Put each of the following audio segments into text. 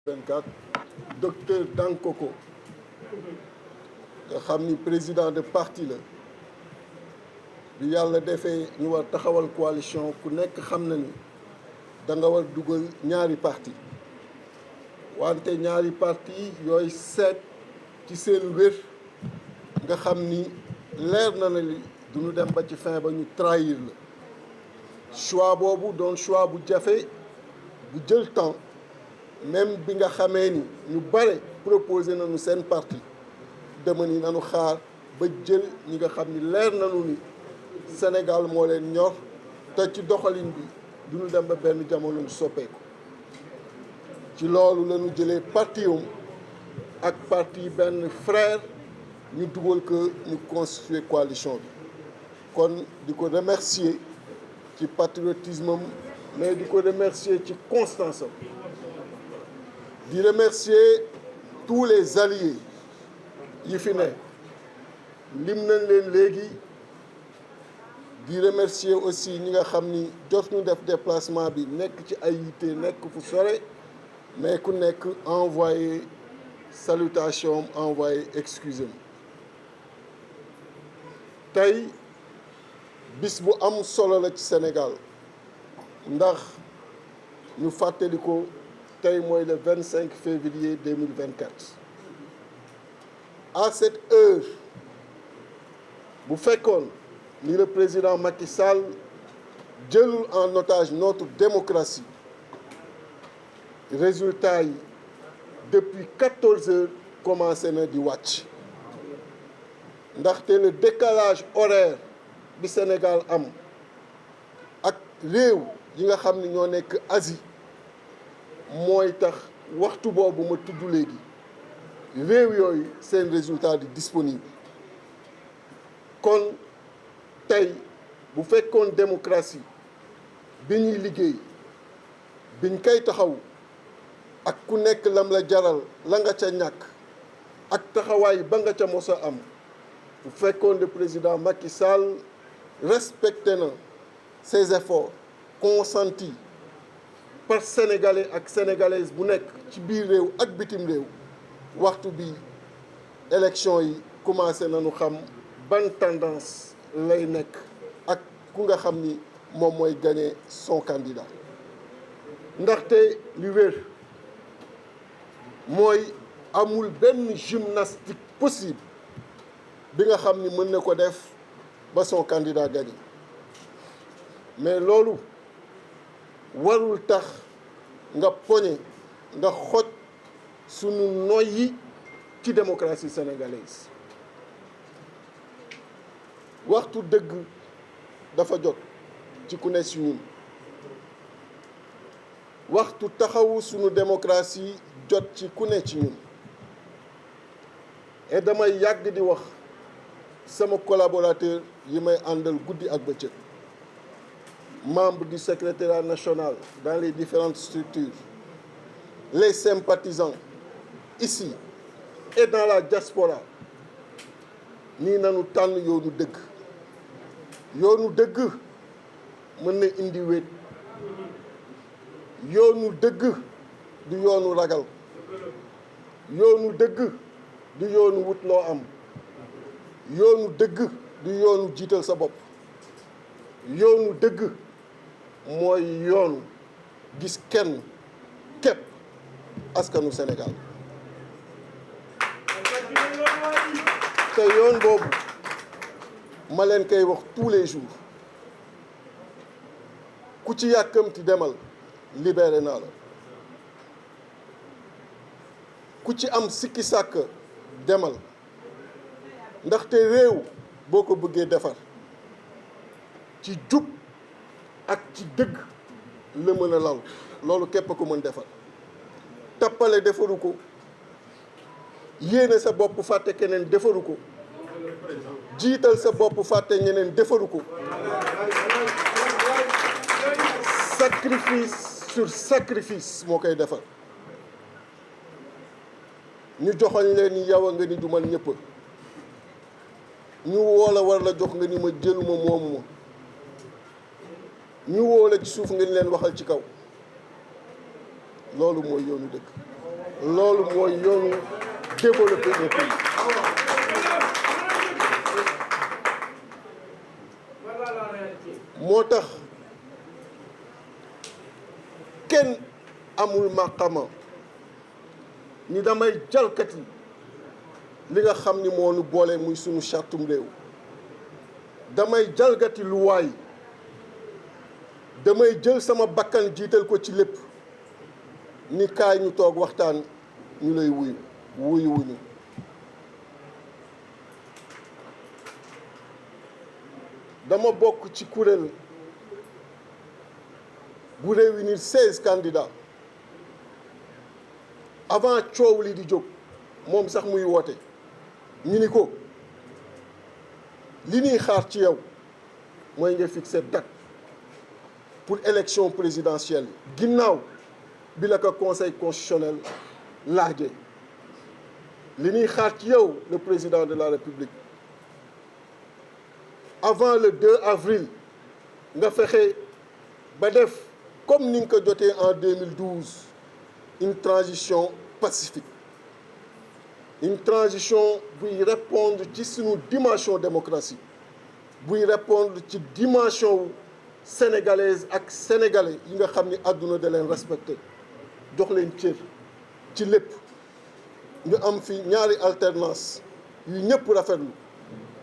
24 docteur Dankoko nga xam ni président de parti la bi yàlla defee ñu war taxawal coalition ku nekk xam na ni da nga war dugal ñaari parti wante ñaari parti yooyu seet ci seen wér nga xam ni leer na li duñu dem ba ci fin ba ñu trahir la choix boobu doon choix bu jafe bu jël temps même bi nga xamee ni ñu bare proposé nañu seen parti dama ni nañu xaar ba jël ñi nga xam ni leer nañu ni Sénégal moo leen ñor te ci doxalin bi duñu dem ba benn jamono ñu soppeeku ci loolu lañu jëlee parti ak parti benn frère ñu dugal ko ñu constituer coalition bi kon di ko remercier ci patriotisme am mais di ko remercier ci constance am di remercier tous les alliés yi fi ne lim nañ leen léegi di remercier aussi ñi nga xam ni jot ñu def déplacement bi nekk ci ay yitte nekk fu sore mais ku nekk envoyé salutation envoyé excuse am tey bis bu am solo la ci Sénégal ndax ñu fàttali ko tey mooy le 25 février 2024 à cette heure bu fekkoon ni le président Macky Sall jëlul en otage notre démocratie résultat yi depuis 14 heures commencé na di wàcc ndaxte le décalage horaire bi Sénégal am ak réew yi nga xam ni ñoo nekk Asie mooy tax waxtu boobu ma tudd léegi réew yooyu seen résultat di disponible kon tey bu fekkoon démocratie bi ñuy liggéey biñ koy taxaw ak ku nekk lam la jaral la nga ca ñàkk ak taxawaay ba nga ca mos a am bu fekkoon le président Macky Sall respecté na ses efforts consentis par sénégalais ak sénégalaise bu nekk ci biir réew ak bitim réew waxtu bi élection yi commencé nañu xam ban tendance lay nekk ak ku nga xam ni moom mooy gagner son candidat ndaxte li wér mooy amul benn gymnastique possible bi nga xam ni mën na ko def ba son candidat gagné mais loolu warul tax nga poñe nga xoj sunu noyyi ci démocratie sénégalaise waxtu dëgg dafa jot ci ku ne si ñun waxtu taxawu sunu démocratie jot ci ku ne ci ñun et damay yàgg di wax sama collaborateur yi may àndal guddi ak bëccëg membre du secrétariat national dans les différentes structures les sympathisants ici et dans la diaspora nii nanu tànn yoonu dëgg mën na indi wéet yoonu dëgg du yoonu ragal yoonu dëgg du yoonu wut loo am yoonu dëgg du yoonu jiital sa bopp yoonu dëgg mooy yoonu gis kenn képp askanu Sénégal te yoon boobu ma leen koy wax tous les jours ku ci yàkkamti demal libéré naa la ku ci am sikki sàkk demal ndaxte réew boo ko bëggee defar ci jub ak ci dëgg la mën a law loolu képp ko mën defar tappale defaru ko yéene sa bopp fàtte keneen defaru ko jiital sa bopp fàtte ñeneen defaru ko sacrifice sur sacrifice moo koy defar ñu joxoñ leen yow a nga ni du man ñëpp ñu woo la war la jox nga ni ma jëluma moomu ma ñu woo la ci suuf nga ni leen waxal ci kaw loolu mooy yoonu dëgg loolu mooy yoonu développer le pays. moo tax kenn amul maqama ni damay jalkati li nga xam ni moo nu boole muy sunu chartum réew, damay jalgati lu waay, damay jël sama bakkan jiital ko ci lépp ni kaay ñu toog waxtaan ñu lay wuyu. dama bokk ci kuréel bu réunir 16 candidats avant coow li di jóg moom sax muy woote ñu ni ko li ñuy xaar ci yow mooy nga fixer date pour élection présidentielle ginnaaw bi la ko conseil constitutionnel laajee. li ñuy xaar ci yow le président de la république avant le 2 avril nga fexe ba def comme ni nga ko jotee en 2012 une transition pacifique, une transition buy répondre ci sunu dimension démocratie, buy répondre ci dimension sénégalaise ak sénégalais yi nga xam ni àdduna da leen respecté jox leen cër ci lépp. ñu am fi ñaari alternance yu ñëpp rafetlu,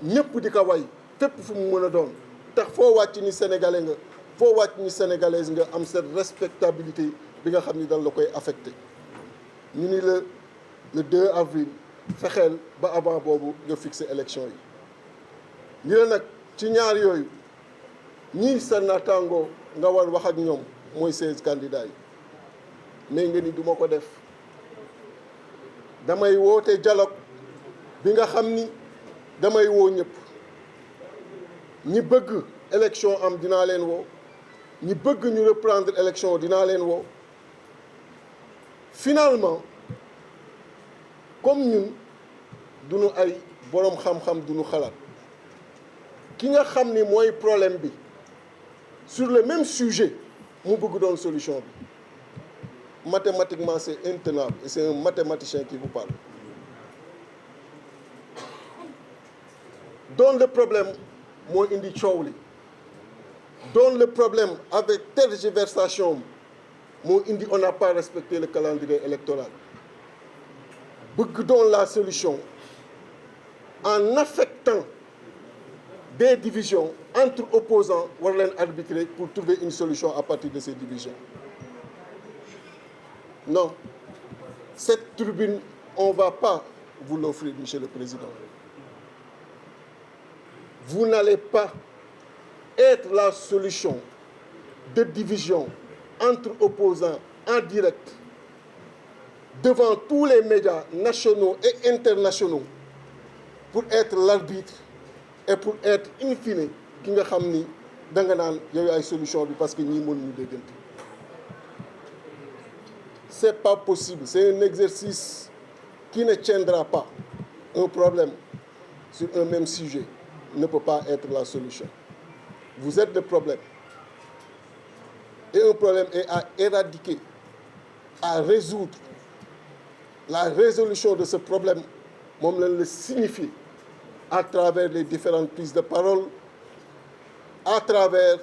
ñëpp di ko way fépp fu mu mën a doon, tax foo wàcc ni sénégalais nga, foo wàcc ni sénégalaise nga am cette respectabilité bi nga xam ni dañ la koy affecté. ñu ni le 2 avril fexeel ba avant boobu nga fixé élection yi. ñu ne nag ci ñaar yooyu ñii sa naataangoo nga war wax ak ñoom mooy 16 candidats yi, mais nga ni duma ko def. damay woote dialogue bi nga xam ni damay woo ñëpp, ñi bëgg élection am dinaa leen woo, ñi bëgg ñu reprendre élection dinaa leen woo. Finalement comme ñun duñu ay boroom xam-xam duñu xalaat, ki nga xam ni mooy problème bi sur le même sujet mu bëgg doon solution bi, mathématiquement c'est intenable et c'est un mathématicien qui vous parle. Donc le problème moo indi coow li, donc le problème avec tergiversation moo indi on n'a pas respecté le calendrier électoral. bëgg doon la solution en affectant des divisions entre opposants war leen arbitrer pour trouver une solution à partir de ces divisions. Non, cette tribune, on ne va pas vous l'offrir, Monsieur le Président. Vous n'allez pas être la solution de division entre opposants en direct devant tous les médias nationaux et internationaux pour être l'arbitre et pour être in fine ki nga xam ni da nga naan yow ay solution bi parce que ñii mënuñu déggante. C'est pas possible, c'est un exercice qui ne tiendra pas. Un problème sur un même sujet ne peut pas être la solution. Vous êtes le problème. Et un problème est à éradiquer, à résoudre. La résolution de ce problème, moom lañ la signifie à travers les différentes prises de parole, à travers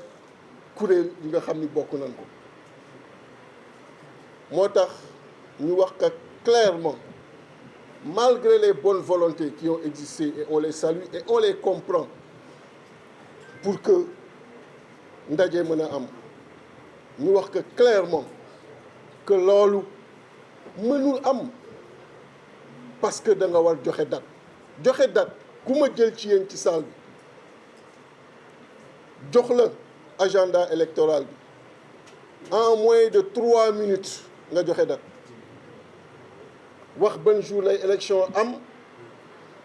kuréel yi nga xam ni bokk nañ ko. moo tax ñu wax que clairement, malgré les bonnes volontés qui ont existé et on les salue et on les comprend pour que ndaje mën a am, ñu wax que clairement que loolu mënul am parce que da nga war joxe date ku ma jël ci yéen ci salle bi jox la agenda électoral bi en moins de 3 minutes nga joxe date, wax ban jour lay élection am,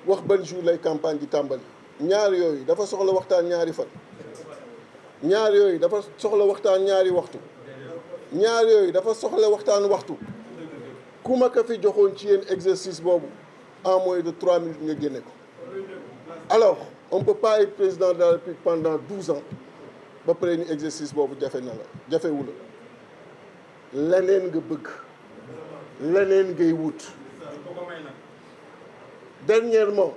wax ban jour lay campagne di tàmbali. ñaar yooyu dafa soxla waxtaan ñaari fan, ñaar yooyu dafa soxla waxtaan ñaari waxtu, ñaar yooyu dafa soxla waxtaan waxtu. ku ma ko fi joxoon ci yéen exercice boobu en moins de 3 minutes nga génne ko. Alors on ne peut pas être président de la République pendant 12 ans ba pare ni exercice boobu jafe na la jafewu la leneen nga bëgg leneen ngay wut. Dernièrement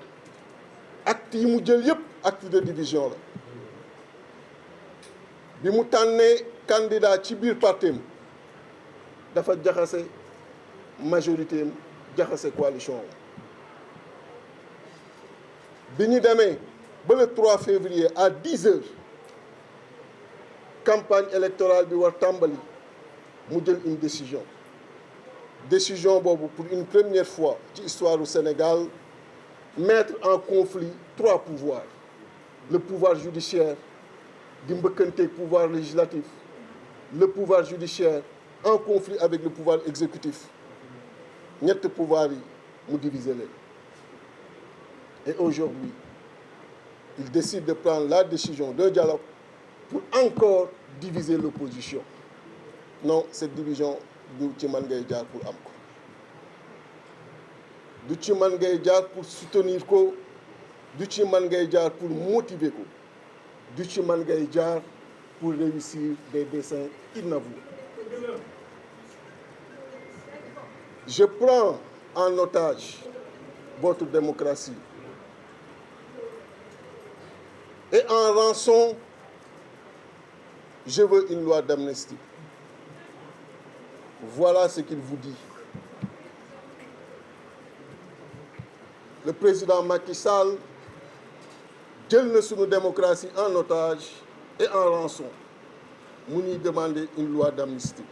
acte yi mu jël yëpp acte de division la bi mu tànnee candidat ci biir partem dafa jaxase majorité am jaxase coalition bi ñu demee ba le 3 février à 10 heures campagne électorale bi war tàmbali mu jël une décision boobu pour une première fois ci histoire du Sénégal mettre en conflit 3 pouvoirs le pouvoir judiciaire di mbëkkanteeg pouvoir législatif le pouvoir judiciaire en conflit avec le pouvoir exécutif ñett pouvoir yi mu diviser leen et aujourd'hui il décide de prendre la décision d'un dialogue pour encore diviser l'opposition non cette division du ci man ngay jaar pour am ko du ci man ngay jaar pour soutenir ko du ci man ngay jaar pour motiver ko du ci man ngay jaar pour réussir des desseins inavoués. Je prends en otage votre démocratie et en rançon je veux une loi d'amnistie. Voilà ce qu'il vous dit. Le président Macky Sall jël na sunu démocratie en otage et en rançon mu ñuy demander une loi d'amnistie.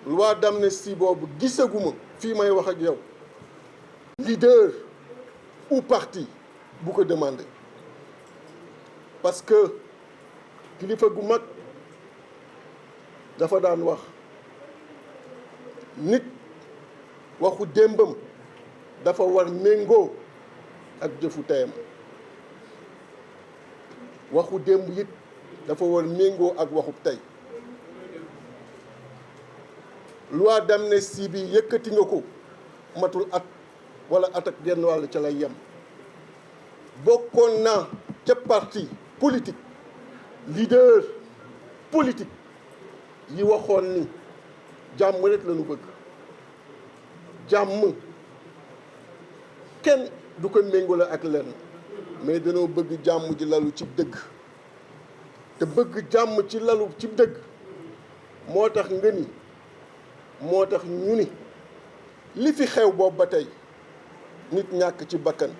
Loi d'amnistie boobu gisaguma fii may wax ak yow leader ou parti bu ko demander parce que kilifa gu mag dafa daan wax nit waxu démbam dafa war méngoo ak jëfu teyam waxu démb it dafa war méngoo ak waxu tey loi d'amnistie bi yëkkati nga ko matul at wala at ak genn wàll ca lay yem bokkoon na ca parti politique leader politique yi waxoon ni jàmm rek la ñu bëgg jàmm kenn du ko méngale ak lenn mais dañoo bëgg jàmm ji lalu ci dëgg te bëgg jàmm ci lalu ci dëgg moo tax nga ni moo tax ñu ni li fi xew boobu ba tey nit ñàkk ci bakkan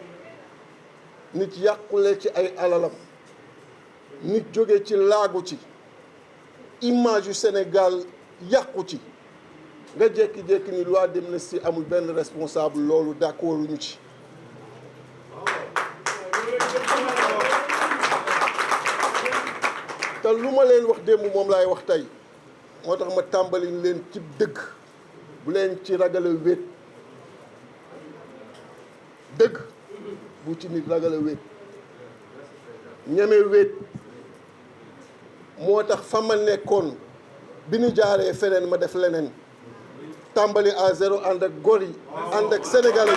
nit yàqule ci ay alalam nit jóge ci laagu ci image yu Sénégal yàqu ci nga jékki-jékki ni loi d'amnistie amul benn responsable loolu d'accord ñu ci te lu ma leen wax démb moom laay wax tey moo tax ma tàmbali leen ci dëgg bu leen ci ragale wéet dëgg bu ci nit ragale wéet ñeme wéet moo tax fa ma nekkoon bi ñu jaaree feneen ma def leneen tàmbali à zéro ànd ak góor yi ànd ak sénégalais yi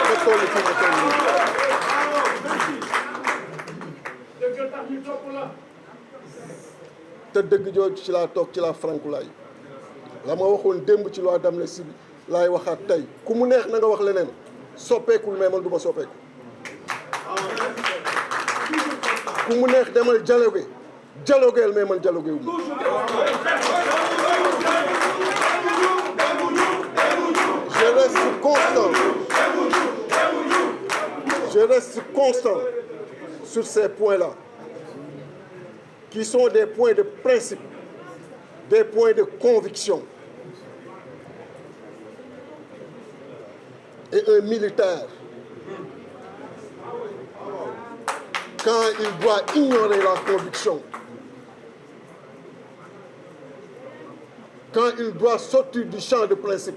ba toll fi ma toll nii te dëgg jooju ci laa toog ci laa frankulaay la ma waxoon démb ci loi d'amnistie bi laay waxaat tey ku mu neex na nga wax leneen soppeekul mais man du ma soppeeku ku mu neex demal dialogue dialogueel mais man dialogué wu ma je reste constant sur ces points-là qui sont des points de principe, des points de conviction. Et un militaire, quand il doit ignorer la conviction, quand il doit sortir du champ de principe,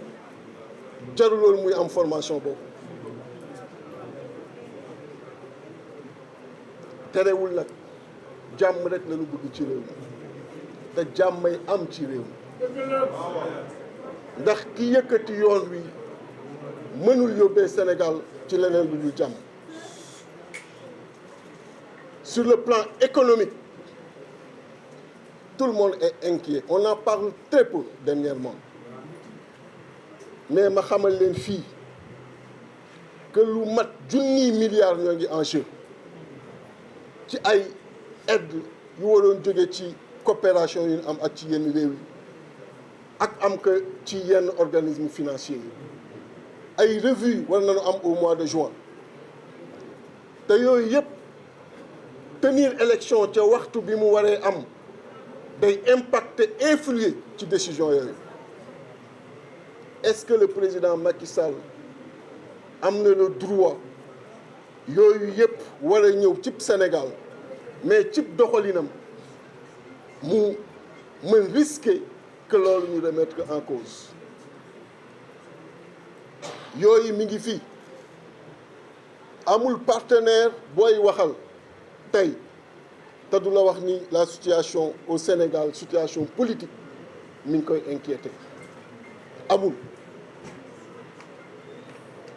jarul loolu muy am formation boobu terewul nag jàmm rek la ñu bëgg ci réew mi te jàmmay am ci réew mi ndax ki yëkkati yoon wi mënul yóbbee Sénégal ci leneen lu dul jàmm. Sur le plan économique, tout le monde est inquiet. On en parle très peu dernièrement. mais ma xamal leen fii que lu mat junniy milliards ñoo ngi en jeu ci ay aide yu waroon jóge ci coopération yu am ak ci yenn réew yi ak am que ci yenn organisme financier yi ay revue war nañu am au mois de juin te yooyu yëpp tenir élection ca waxtu bi mu waree am day impacter influer ci décision yooyu. Est-ce que le président Macky Sall am na le droit yooyu yëpp war a ñëw cib Sénégal mais cib doxalinam mu mën risquer que loolu ñu remettre en cause yooyu mi ngi fii amul partenaire booy waxal tey te du la wax ni la situation au Sénégal situation politique mi ngi koy inquiéter amul.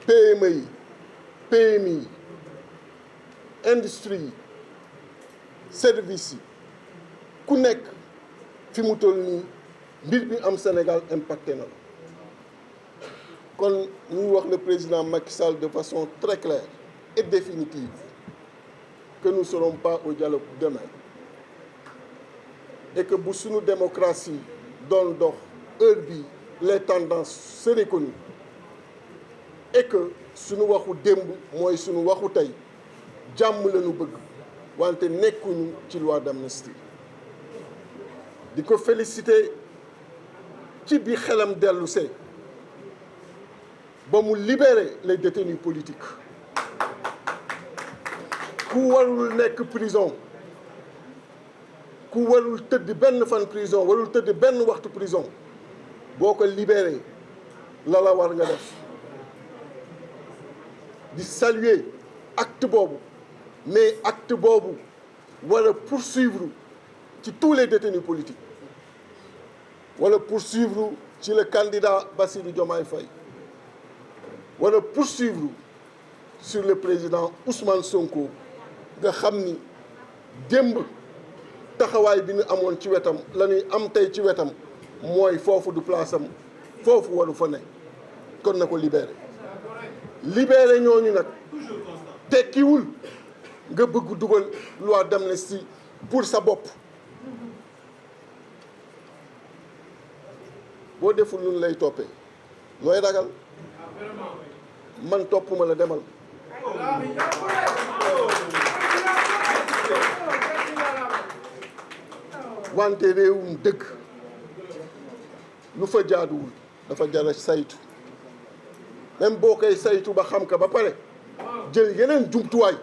PME yi PMI yi industrie yi service yi ku nekk fi mu toll nii mbir bi am Sénégal impacté na la kon ñuy wax le président Macky Sall de façon très claire et définitive que nous ne serons pas au dialogue demain et que bu suñu démocratie doon dox heure bi les tendances seraient connues et que suñu waxu démb mooy suñu waxu tey jàmm lañu bëgg wante nekkuñu ci loi d'amnistie di ko féliciter ci bi xelam dellu see ba mu libérer les détenus politiques ku warul nekk prison ku warul tëdd benn fan prison warul tëdd benn waxtu prison boo ko libérer la war nga def di saluer acte boobu mais acte boobu wala poursuivre ci tous les détenus politiques wala poursuivre ci le candidat Bassirou Diomaye Faye wala poursuivre sur le président Ousmane Sonko nga xam ni démb taxawaay bi ñu amoon ci wetam la ñuy am tey ci wetam mooy foofu du place am foofu waru fa ne kon na ko libéré ñooñu nag tekkiwul nga bëgg dugal loi d'amnistie pour sa bopp boo deful lu lay toppee looy ragal man toppuma la demal wante réewum dëgg lu fa jaaduwul dafa jara saytu même boo koy saytu ba xam ka ba pare jël yeneen jumtuwaay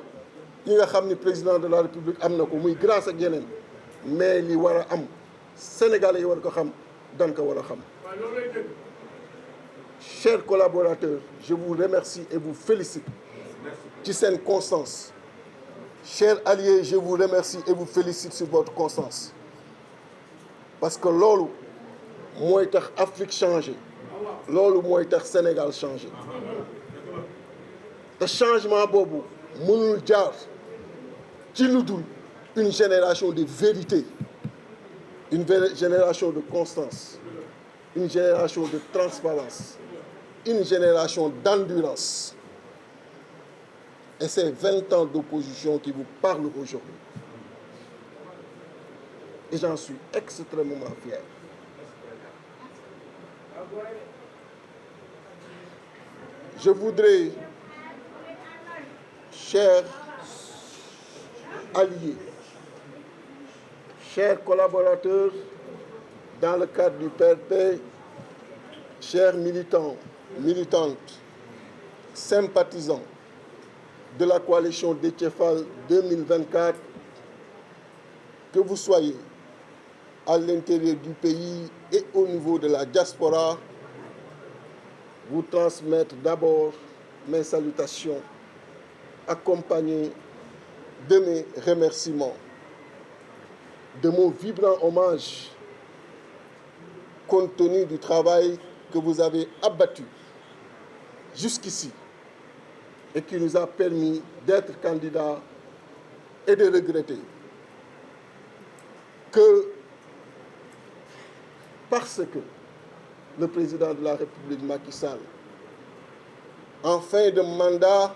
yi nga xam ni président de la république am na ko muy grâce ak yeneen mais li war a am sénégalais yi war ko xam dan ko war a xam. Chers collaborateurs, je vous remercie et vous félicite ci seen constance. Chers alliés, je vous remercie et vous félicite sur votre constance parce que loolu mooy tax Afrique changé loolu mooy tax Sénégal changé te changement boobu mënul jaar ci lu dul une génération de vérité, une génération de constance, une génération de transparence, une génération d'endurance. Et c'est 20 ans d'opposition qui vous parlent aujourd'hui. Et j'en suis extrêmement fier. Je voudrais, chers alliés, chers collaborateurs, dans le cadre du PRP, chers militants, militantes, sympathisants de la coalition Déthié Fall 2024, que vous soyez à l'intérieur du pays et au niveau de la diaspora, vous transmettre d'abord mes salutations, accompagnées de mes remerciements, de mon vibrant hommage, compte tenu du travail que vous avez abattu jusqu'ici et qui nous a permis d'être candidats et de regretter que parce que le président de la République Macky Sall, en fin de mandat,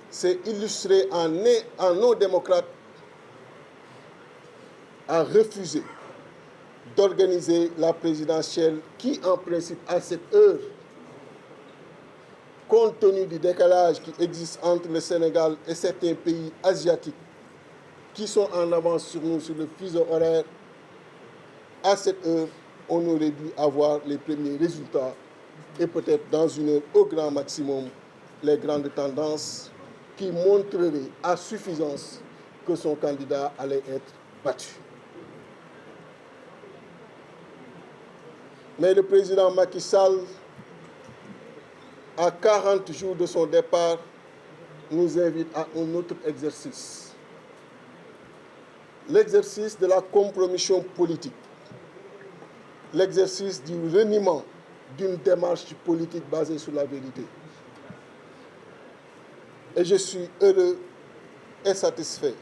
s'est illustré en non-démocrate, a refusé d'organiser la présidentielle qui, en principe, à cette heure, compte tenu du décalage qui existe entre le Sénégal et certains pays asiatiques qui sont en avance sur nous sur le fuseau horaire, à cette heure, on aurait dû avoir les premiers résultats et peut-être dans une heure au grand maximum les grandes tendances qui montreraient à suffisance que son candidat allait être battu. Mais le président Macky Sall, à 40 jours de son départ, nous invite à un autre exercice. L'exercice de la compromission politique, l'exercice du reniement d'une démarche politique basée sur la vérité. Et je suis heureux et satisfait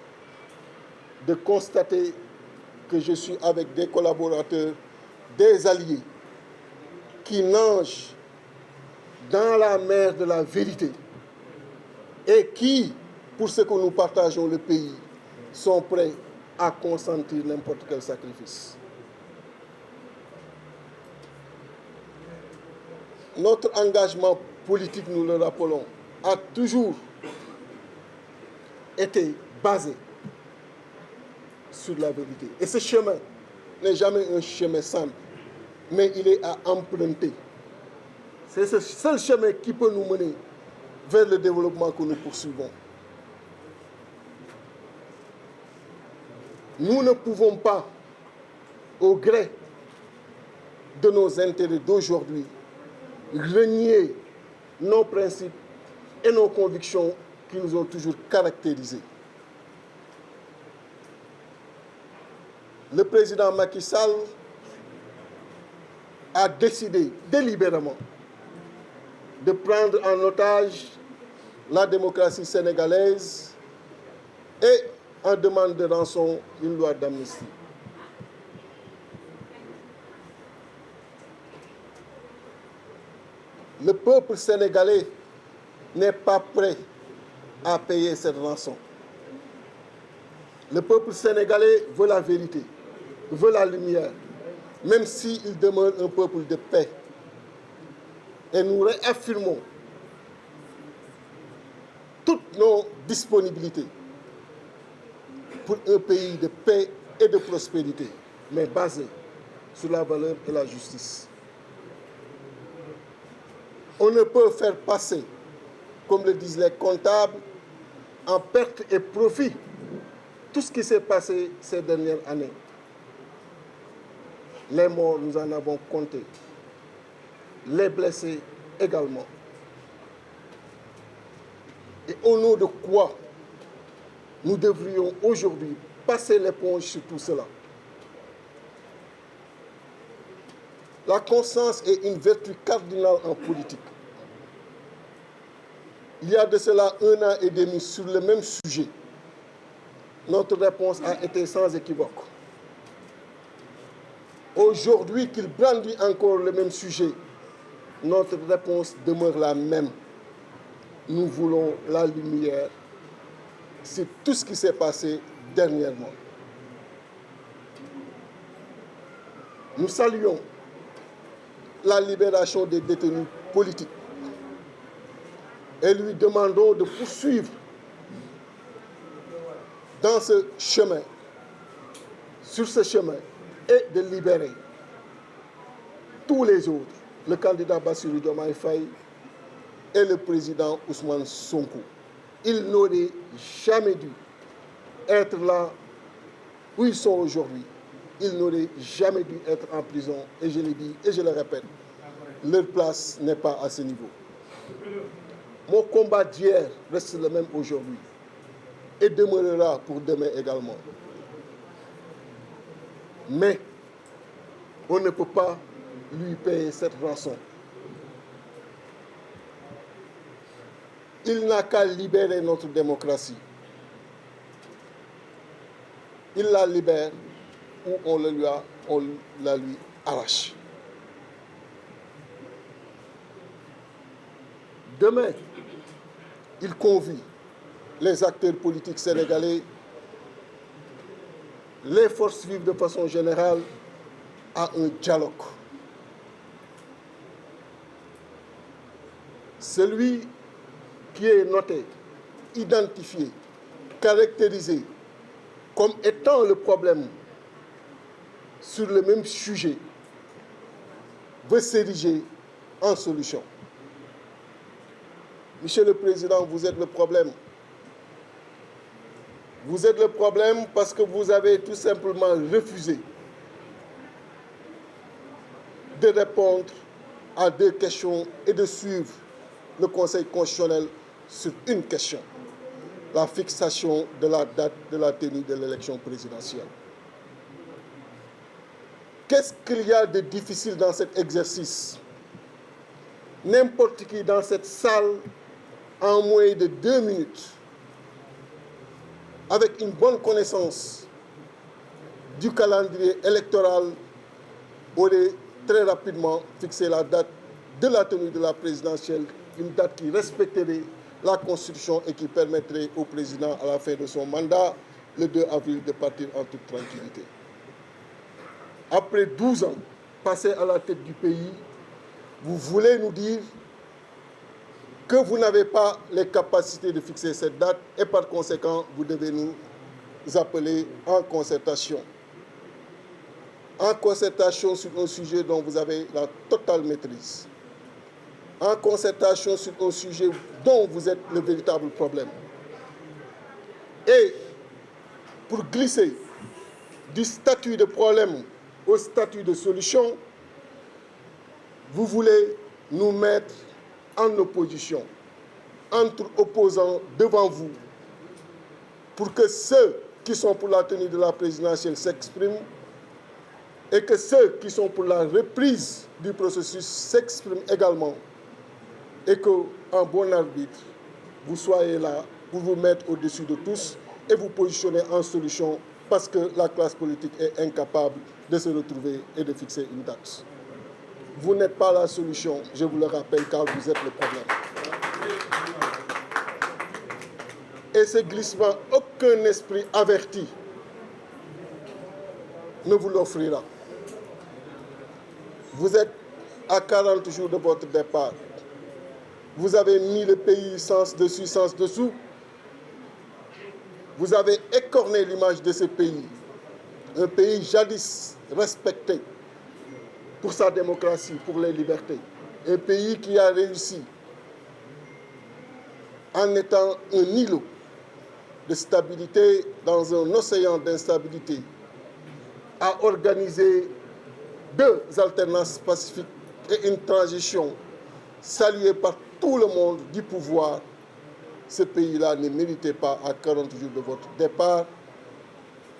de constater que je suis avec des collaborateurs, des alliés, qui nagent dans la mer de la vérité et qui, pour ce que nous partageons le pays, sont prêts à consentir n'importe quel sacrifice. Notre engagement politique, nous le rappelons, a toujours été basé sur la vérité. Et ce chemin n'est jamais un chemin simple, mais il est à emprunter. C'est ce seul chemin qui peut nous mener vers le développement que nous poursuivons. Nous ne pouvons pas, au gré de nos intérêts d'aujourd'hui, renier nos principes et nos convictions qui nous ont toujours caractérisés. Le président Macky Sall a décidé délibérément de prendre en otage la démocratie sénégalaise et en demande de rançon une loi d'amnistie. Le peuple sénégalais n'est pas prêt à payer cette rançon. Le peuple sénégalais veut la vérité, veut la lumière, même s'il demeure un peuple de paix. Et nous réaffirmons toutes nos disponibilités pour un pays de paix et de prospérité, mais basé sur la valeur et la justice. On ne peut faire passer, comme le disent les comptables, en perte et profit tout ce qui s'est passé ces dernières années. Les morts, nous en avons compté. Les blessés également. Et au nom de quoi nous devrions aujourd'hui passer l'éponge sur tout cela? La conscience est une vertu cardinale en politique. Il y a de cela 1 an et demi sur le même sujet. Notre réponse a été sans équivoque. Aujourd'hui qu'il brandit encore le même sujet, notre réponse demeure la même. Nous voulons la lumière sur tout ce qui s'est passé dernièrement. Nous saluons la libération des détenus politiques et lui demandons de poursuivre dans ce chemin, sur ce chemin, et de libérer tous les autres, le candidat Bassirou Diomaye Faye et le président Ousmane Sonko. Ils n'auraient jamais dû être là où ils sont aujourd'hui. Ils n'auraient jamais dû être en prison. Et je le dis et je le répète, leur place n'est pas à ce niveau. Mon combat d'hier reste le même aujourd'hui et demeurera pour demain également. Mais on ne peut pas lui payer cette rançon. Il n'a qu'à libérer notre démocratie. Il la libère ou on la lui arrache. Demain, il convie les acteurs politiques sénégalais, les forces vives de façon générale, à un dialogue. Celui qui est noté, identifié, caractérisé comme étant le problème sur le même sujet veut s'ériger en solution. Monsieur le Président, vous êtes le problème. Vous êtes le problème parce que vous avez tout simplement refusé de répondre à 2 questions et de suivre le Conseil constitutionnel sur une question, la fixation de la date de la tenue de l'élection présidentielle. Qu'est-ce qu'il y a de difficile dans cet exercice? N'importe qui dans cette salle, en moins de 2 minutes, avec une bonne connaissance du calendrier électoral, aurait très rapidement fixé la date de la tenue de la présidentielle, une date qui respecterait la Constitution et qui permettrait au président, à la fin de son mandat, le 2 avril, de partir en toute tranquillité. Après 12 ans passés à la tête du pays, vous voulez nous dire que vous n'avez pas les capacités de fixer cette date et par conséquent, vous devez nous appeler en concertation. En concertation sur un sujet dont vous avez la totale maîtrise. En concertation sur un sujet dont vous êtes le véritable problème. Et pour glisser du statut de problème au statut de solution, vous voulez nous mettre en opposition, entre opposants devant vous, pour que ceux qui sont pour la tenue de la présidentielle s'expriment et que ceux qui sont pour la reprise du processus s'expriment également et qu'en bon arbitre, vous soyez là pour vous mettre au-dessus de tous et vous positionner en solution parce que la classe politique est incapable de se retrouver et de fixer une date. Vous n'êtes pas la solution, je vous le rappelle, car vous êtes le problème. Et ce glissement, aucun esprit averti ne vous l'offrira. Vous êtes à 40 jours de votre départ. Vous avez mis le pays sens dessus, sens dessous. Vous avez écorné l'image de ce pays. Un pays jadis respecté pour sa démocratie, pour les libertés. Un pays qui a réussi, en étant un îlot de stabilité dans un océan d'instabilité, à organiser 2 alternances pacifiques et une transition saluée par tout le monde du pouvoir. Ce pays-là ne méritait pas, à 40 jours de votre départ,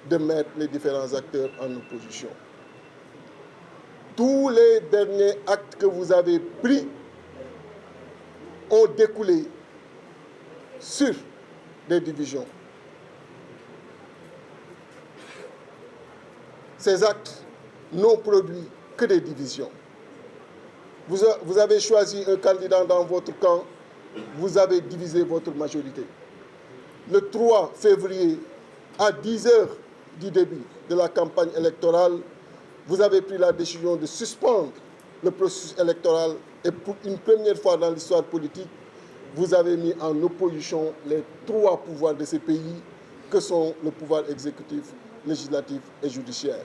de mettre les différents acteurs en opposition. Tous les derniers actes que vous avez pris ont découlé sur des divisions. Ces actes n'ont produit que des divisions. Vous avez choisi un candidat dans votre camp, vous avez divisé votre majorité. Le 3 février, à 10 heures du début de la campagne électorale, vous avez pris la décision de suspendre le processus électoral et pour une première fois dans l'histoire politique, vous avez mis en opposition les 3 pouvoirs de ce pays que sont le pouvoir exécutif, législatif et judiciaire.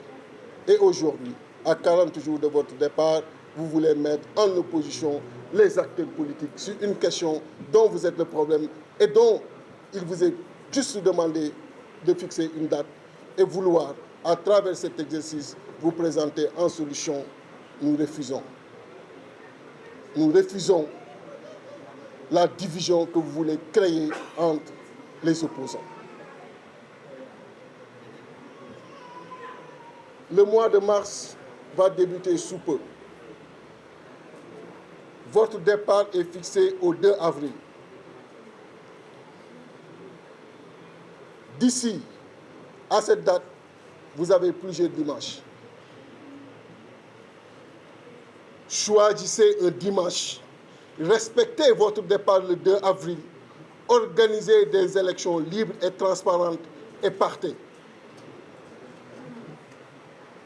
Et aujourd'hui, à 40 jours de votre départ, vous voulez mettre en opposition les acteurs politiques sur une question dont vous êtes le problème et dont il vous est juste demandé de fixer une date et vouloir, à travers cet exercice, vous présenter en solution. Nous refusons. Nous refusons la division que vous voulez créer entre les opposants. Le mois de mars va débuter sous peu. Votre départ est fixé au 2 avril. D'ici à cette date, vous avez plusieurs dimanches. Choisissez un dimanche respectez votre départ le 2 avril, organisez des élections libres et transparentes et partez.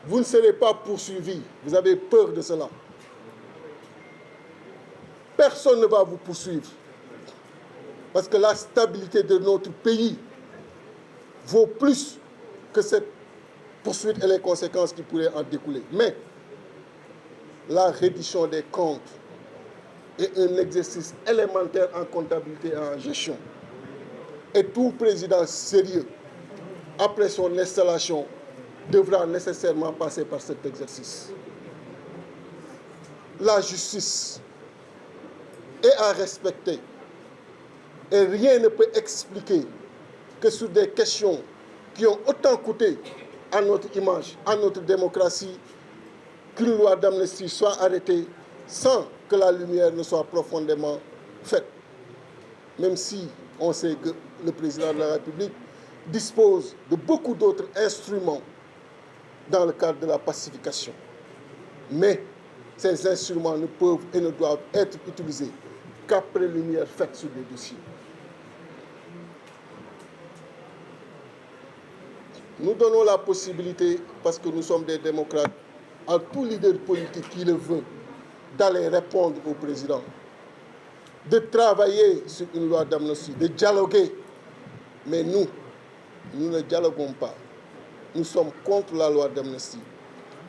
Vous ne serez pas poursuivis, vous avez peur de cela. Personne ne va vous poursuivre parce que la stabilité de notre pays vaut plus que cette poursuite et les conséquences qui pourraient en découler. Mais la reddition des comptes est un exercice élémentaire en comptabilité et en gestion. Et tout président sérieux, après son installation, devra nécessairement passer par cet exercice. La justice est à respecter et rien ne peut expliquer que sur des questions qui ont autant coûté à notre image, à notre démocratie, qu'une loi d'amnistie soit arrêtée sans que la lumière ne soit profondément faite. Même si on sait que le président de la République dispose de beaucoup d'autres instruments dans le cadre de la pacification. Mais ces instruments ne peuvent et ne doivent être utilisés qu'après lumière faite sur des dossiers. Nous donnons la possibilité, parce que nous sommes des démocrates, à tout leader politique qui le veut, d'aller répondre au président, de travailler sur une loi d'amnistie, de dialoguer. Mais nous ne dialoguons pas. Nous sommes contre la loi d'amnistie.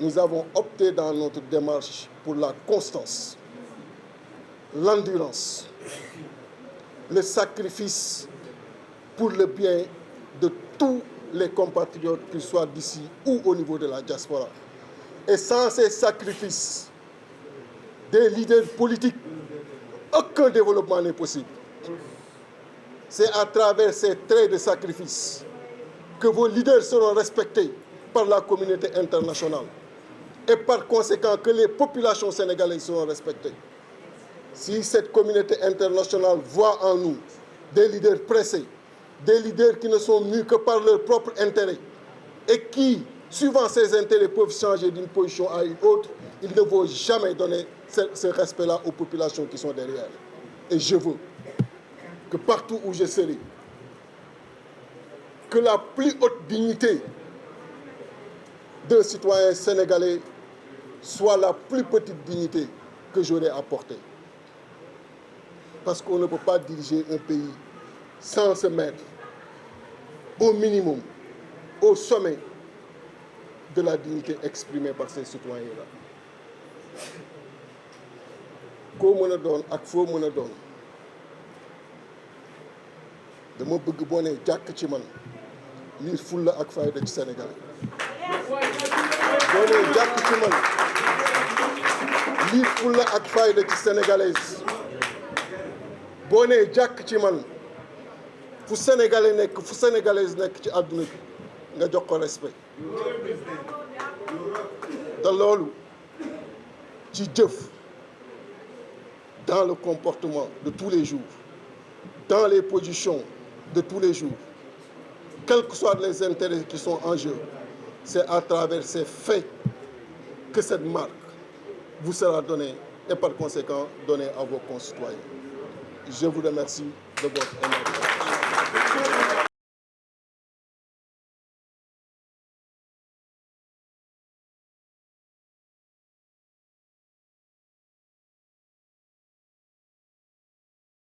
Nous avons opté dans notre démarche pour la constance, l'endurance, le sacrifice pour le bien de tous les compatriotes, qu'ils soient d'ici ou au niveau de la diaspora. Et sans ces sacrifices des leaders politiques, aucun développement n'est possible. C'est à travers ces traits de sacrifice que vos leaders seront respectés par la communauté internationale et par conséquent que les populations sénégalaises seront respectées. Si cette communauté internationale voit en nous des leaders pressés, des leaders qui ne sont mus que par leur propre intérêt et qui, suivant ces intérêts, peuvent changer d'une position à une autre, il ne faut jamais donner ce respect-là aux populations qui sont derrière. Et je veux que partout où je serai, que la plus haute dignité d'un citoyen sénégalais soit la plus petite dignité que j'aurai apportée. Parce qu'on ne peut pas diriger un pays sans se mettre au minimum, au sommet de la dignité exprimée par ces citoyens-là. Koo mën a doon ak foo mën a doon dama bëgg boo nee jàkk ci man lii fulla ak fayda ci Sénégal boo nee jàkk ci man lii fulla ak fayda ci sénégalaise boo nee jàkk ci man fu sénégalais nekk fu sénégalaise nekk ci àdduna bi nga jox ko respect te loolu ci jëf dans le comportement de tous les jours, dans les positions de tous les jours, quels que soient les intérêts qui sont en jeu, c'est à travers ces faits que cette marque vous sera donnée et par conséquent donnée à vos concitoyens. Je vous remercie de votre énergie.